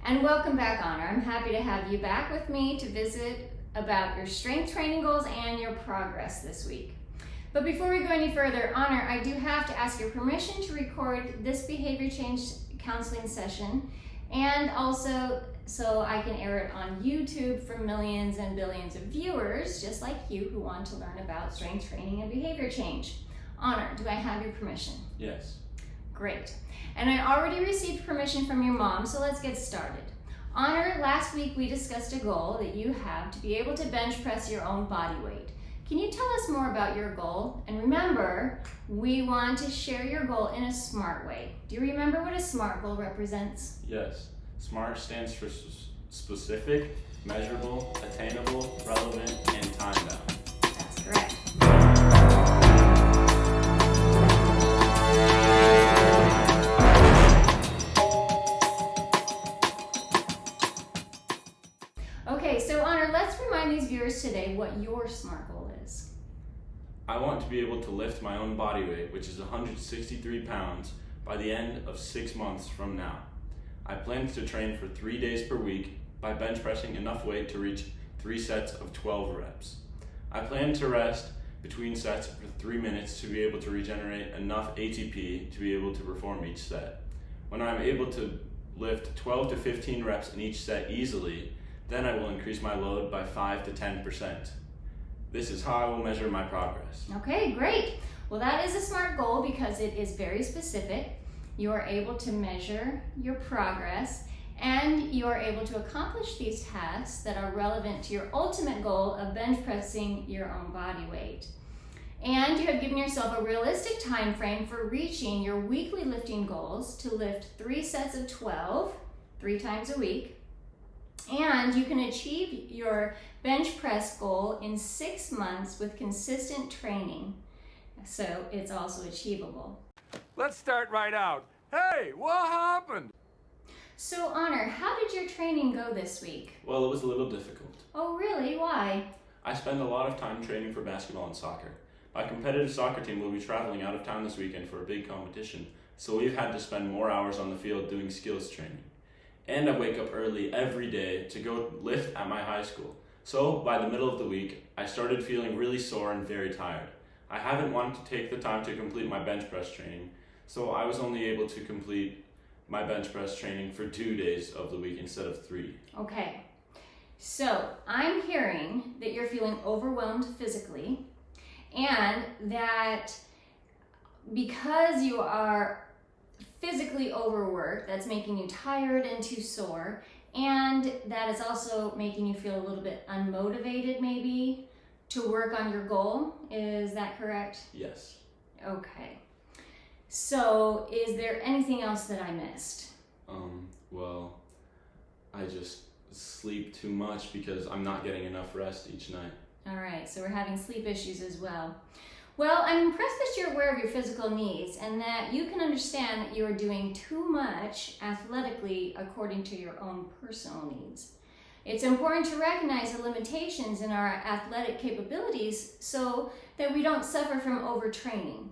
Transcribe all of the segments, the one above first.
And welcome back, Honor. I'm happy to have you back with me to visit about your strength training goals and your progress this week. But before we go any further, Honor, I do have to ask your permission to record this behavior change counseling session, and also so I can air it on YouTube for millions and billions of viewers just like you who want to learn about strength training and behavior change. Honor, do I have your permission? Yes. Great. And I already received permission from your mom, so let's get started. Honor, last week we discussed a goal that you have to be able to bench press your own body weight. Can you tell us more about your goal? And remember, we want to share your goal in a SMART way. Do you remember what a SMART goal represents? Yes. SMART stands for specific, measurable, attainable, relevant, and time-bound. That's correct. Okay, so Honor, let's remind these viewers today what your SMART goal is. I want to be able to lift my own body weight, which is 163 pounds, by the end of 6 months from now. I plan to train for 3 days per week by bench pressing enough weight to reach 3 sets of 12 reps. I plan to rest between sets for 3 minutes to be able to regenerate enough ATP to be able to perform each set. When I'm able to lift 12 to 15 reps in each set easily, then I will increase my load by 5 to 10%. This is how I will measure my progress. Okay, great. Well, that is a SMART goal because it is very specific. You are able to measure your progress, and you are able to accomplish these tasks that are relevant to your ultimate goal of bench pressing your own body weight. And you have given yourself a realistic time frame for reaching your weekly lifting goals to lift 3 sets of 12, 3 times a week. And you can achieve your bench press goal in 6 months with consistent training. So it's also achievable. Let's start right out. Hey, what happened? So Honor, how did your training go this week? Well, it was a little difficult. Oh really? Why? I spend a lot of time training for basketball and soccer. My competitive soccer team will be traveling out of town this weekend for a big competition, so we've had to spend more hours on the field doing skills training. And I wake up early every day to go lift at my high school. So by the middle of the week, I started feeling really sore and very tired. I haven't wanted to take the time to complete my bench press training, so I was only able to complete my bench press training for 2 days of the week instead of 3. Okay, so I'm hearing that you're feeling overwhelmed physically, and that because you are physically overworked, that's making you tired and too sore, and that is also making you feel a little bit unmotivated maybe to work on your goal. Is that correct? Yes. Okay. So is there anything else that I missed? Well, I just sleep too much because I'm not getting enough rest each night. All right, so we're having sleep issues as well. Well, I'm impressed that you're aware of your physical needs and that you can understand that you are doing too much athletically according to your own personal needs. It's important to recognize the limitations in our athletic capabilities so that we don't suffer from overtraining.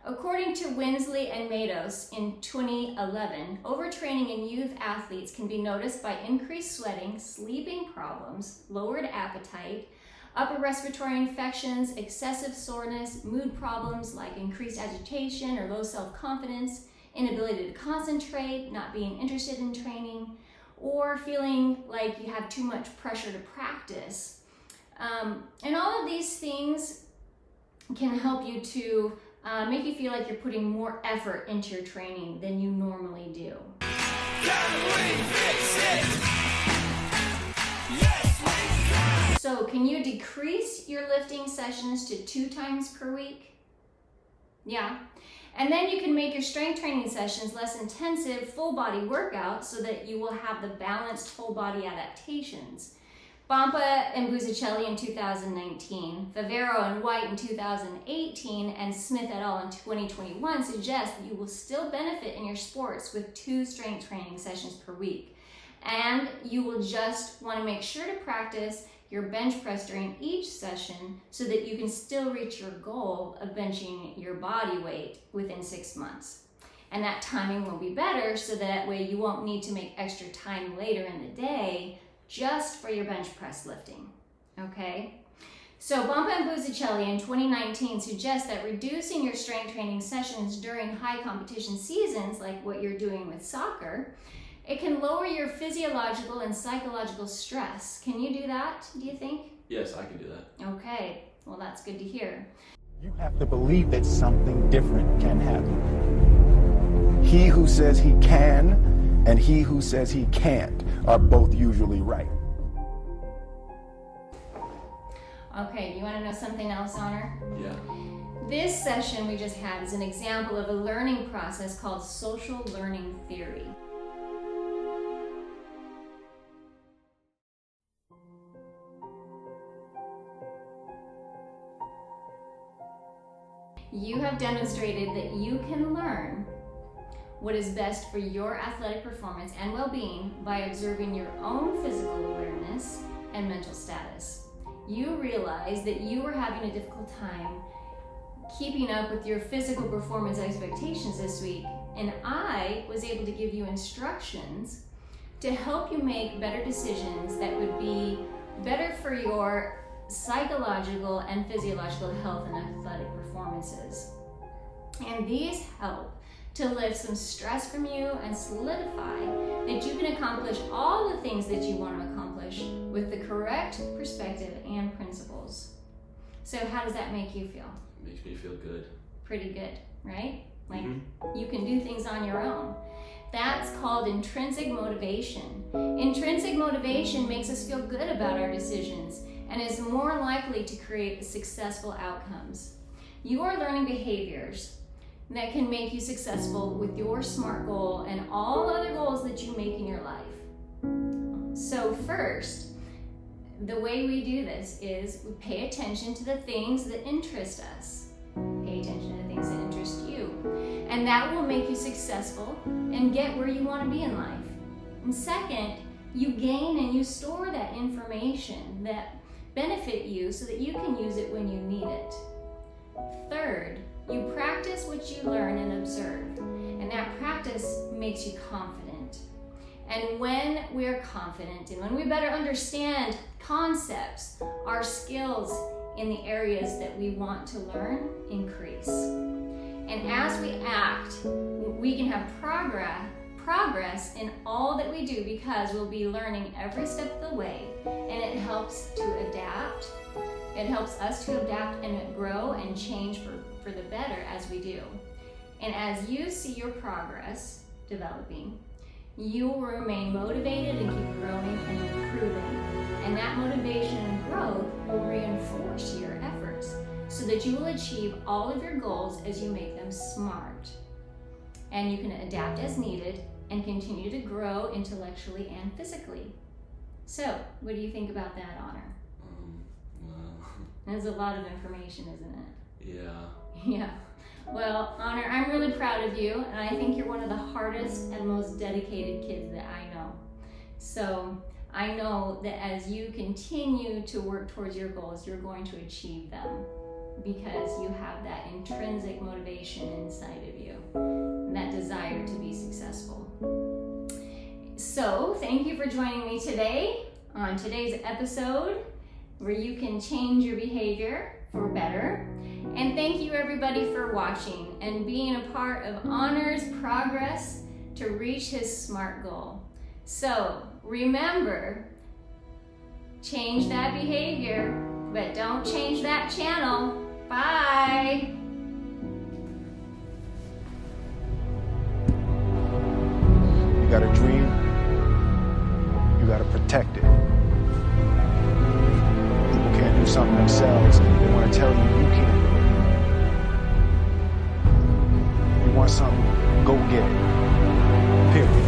According to Winsley and Matos in 2011, overtraining in youth athletes can be noticed by increased sweating, sleeping problems, lowered appetite, upper respiratory infections, excessive soreness, mood problems like increased agitation or low self-confidence, inability to concentrate, not being interested in training, or feeling like you have too much pressure to practice. And all of these things can help you to make you feel like you're putting more effort into your training than you normally do. So can you decrease your lifting sessions to 2 times per week? Yeah. And then you can make your strength training sessions less intensive, full body workouts so that you will have the balanced whole body adaptations. Bompa and Buzzicelli in 2019, Favero and White in 2018, and Smith et al. In 2021 suggest that you will still benefit in your sports with 2 strength training sessions per week. And you will just want to make sure to practice your bench press during each session so that you can still reach your goal of benching your body weight within 6 months. And that timing will be better so that way you won't need to make extra time later in the day just for your bench press lifting, okay? So Bompa and Buzzicelli in 2019 suggest that reducing your strength training sessions during high competition seasons, like what you're doing with soccer, it can lower your physiological and psychological stress. Can you do that, do you think? Yes, I can do that. Okay, well that's good to hear. You have to believe that something different can happen. He who says he can and he who says he can't are both usually right. Okay, you want to know something else, Honor? Yeah. This session we just had is an example of a learning process called social learning theory. You have demonstrated that you can learn what is best for your athletic performance and well-being by observing your own physical awareness and mental status. You realize that you were having a difficult time keeping up with your physical performance expectations this week, and I was able to give you instructions to help you make better decisions that would be better for your psychological and physiological health and athletic performances. And these help to lift some stress from you and solidify that you can accomplish all the things that you want to accomplish with the correct perspective and principles. So how does that make you feel? It makes me feel good. Pretty good, right? Like you can do things on your own. That's called intrinsic motivation. Intrinsic motivation makes us feel good about our decisions and is more likely to create successful outcomes. You are learning behaviors that can make you successful with your SMART goal and all other goals that you make in your life. So first, the way we do this is we pay attention to the things that interest us. Pay attention to the things that interest you. And that will make you successful and get where you want to be in life. And second, you gain and you store that information that benefit you so that you can use it when you need it. Third, you practice what you learn and observe, and that practice makes you confident. And when we're confident and when we better understand concepts, our skills in the areas that we want to learn increase. And as we act, we can have progress in all that we do because we'll be learning every step of the way, and it helps to adapt. It helps us to adapt and grow and change for the better as we do. And as you see your progress developing, you will remain motivated and keep growing and improving. And that motivation and growth will reinforce your efforts so that you will achieve all of your goals as you make them SMART. And you can adapt as needed and continue to grow intellectually and physically. So, what do you think about that, Honor? There's a lot of information, isn't it? Yeah. Yeah. Well, Honor, I'm really proud of you, and I think you're one of the hardest and most dedicated kids that I know. So I know that as you continue to work towards your goals, you're going to achieve them because you have that intrinsic motivation inside of you, and that desire to be successful. So thank you for joining me today on today's episode, where you can change your behavior for better. And thank you everybody for watching and being a part of Honor's progress to reach his SMART goal. So remember, change that behavior, but don't change that channel. Bye. You got a dream, you got to protect it. People can't do something themselves, they want to tell you you can't do it. You want something, go get it. Period.